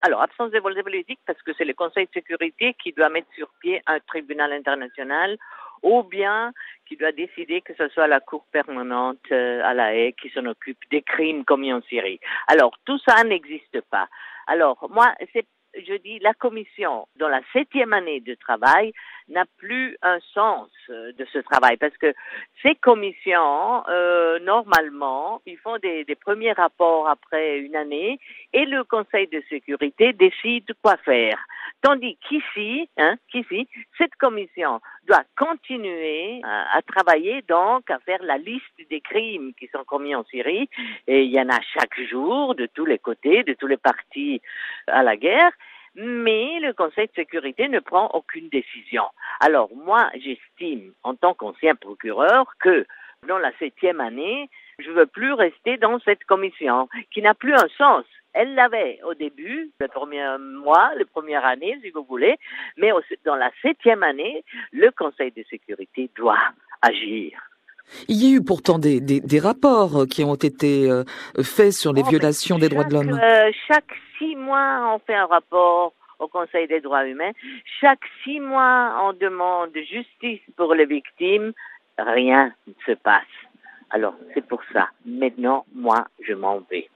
Alors, absence de volonté politique parce que c'est le Conseil de sécurité qui doit mettre sur pied un tribunal international ou bien qui doit décider que ce soit la Cour permanente à La Haye qui s'en occupe des crimes commis en Syrie. Alors, tout ça n'existe pas. Alors, moi, je dis, la commission, dans la 7e année de travail, n'a plus un sens de ce travail parce que ces commissions, normalement, ils font des premiers rapports après une année et le Conseil de sécurité décide quoi faire. Tandis qu'ici, cette commission doit continuer à travailler, donc, à faire la liste des crimes qui sont commis en Syrie. Et il y en a chaque jour, de tous les côtés, de tous les partis à la guerre. Mais le Conseil de sécurité ne prend aucune décision. Alors, moi, j'estime, en tant qu'ancien procureur, que dans la 7e année, je ne veux plus rester dans cette commission, qui n'a plus un sens. Elle l'avait au début, le premier mois, la première année, si vous voulez, mais dans la 7e année, le Conseil de sécurité doit agir. Il y a eu pourtant des rapports qui ont été faits sur les violations des droits de l'homme. Chaque 6 mois, on fait un rapport au Conseil des droits humains. Chaque 6 mois, on demande justice pour les victimes. Rien ne se passe. Alors, c'est pour ça. Maintenant, moi, je m'en vais.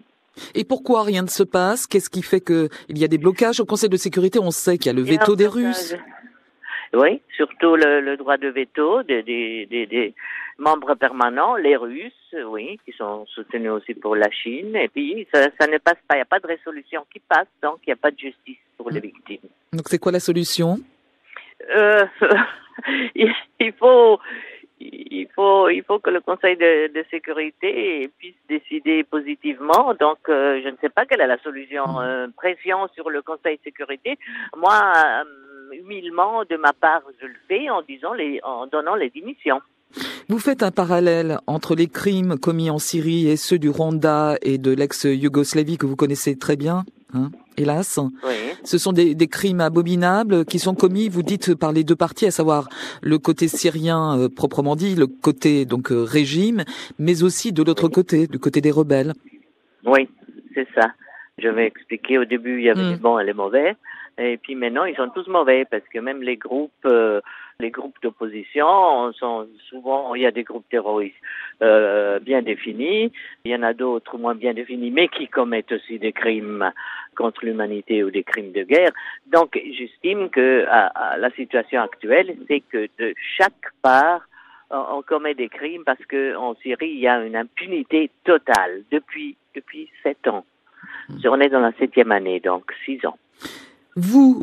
Et pourquoi rien ne se passe? Qu'est-ce qui fait qu'il y a des blocages au Conseil de sécurité? On sait qu'il y a le veto des Russes. Oui, surtout le droit de veto des membres permanents, les Russes, oui, qui sont soutenus aussi pour la Chine. Et puis, ça ne passe pas. Il n'y a pas de résolution qui passe, donc il n'y a pas de justice pour les victimes. Donc, c'est quoi la solution? Il faut que le Conseil de sécurité puisse décider positivement. Donc, je ne sais pas quelle est la solution. Pression sur le Conseil de sécurité. Moi, humainement, de ma part, je le fais en donnant les démissions. Vous faites un parallèle entre les crimes commis en Syrie et ceux du Rwanda et de l'ex-Yougoslavie que vous connaissez très bien, hein, hélas. Oui. Ce sont des crimes abominables qui sont commis, vous dites, par les deux parties, à savoir le côté syrien proprement dit, le côté donc régime, mais aussi de l'autre côté, du côté des rebelles. Oui, c'est ça. Je vais expliquer. Au début, il y avait les bons et les mauvais. Et puis maintenant, ils sont tous mauvais parce que même les groupes d'opposition sont souvent, il y a des groupes terroristes bien définis, il y en a d'autres moins bien définis, mais qui commettent aussi des crimes contre l'humanité ou des crimes de guerre. Donc, j'estime que la situation actuelle, c'est que de chaque part, on commet des crimes parce que en Syrie, il y a une impunité totale depuis 7 ans. On est dans la 7e année, donc 6 ans. Vous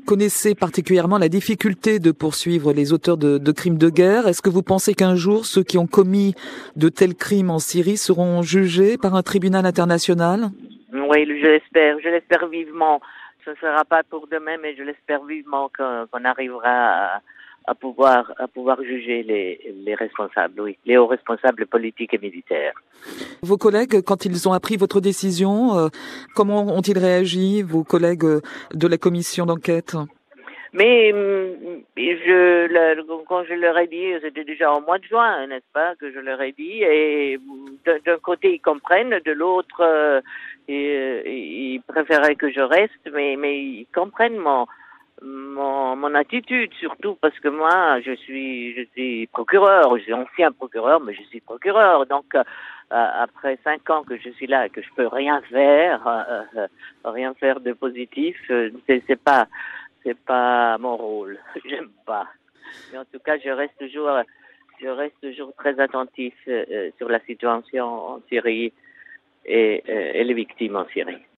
connaissez particulièrement la difficulté de poursuivre les auteurs de crimes de guerre. Est-ce que vous pensez qu'un jour, ceux qui ont commis de tels crimes en Syrie seront jugés par un tribunal international? Oui, je l'espère vivement. Ce ne sera pas pour demain, mais je l'espère vivement qu'on arrivera à pouvoir juger les responsables, oui, les hauts responsables politiques et militaires. Vos collègues, quand ils ont appris votre décision, comment ont-ils réagi, vos collègues de la commission d'enquête? Mais quand je leur ai dit, c'était déjà au mois de juin, n'est-ce pas, que je leur ai dit, et d'un côté ils comprennent, de l'autre ils préféraient que je reste, mais ils comprennent mon attitude, surtout parce que moi je suis procureur, je suis ancien procureur, mais je suis procureur, donc après 5 ans que je suis là et que je peux rien faire de positif, c'est pas mon rôle. J'aime pas. Mais en tout cas, je reste toujours très attentif sur la situation en Syrie et les victimes en Syrie.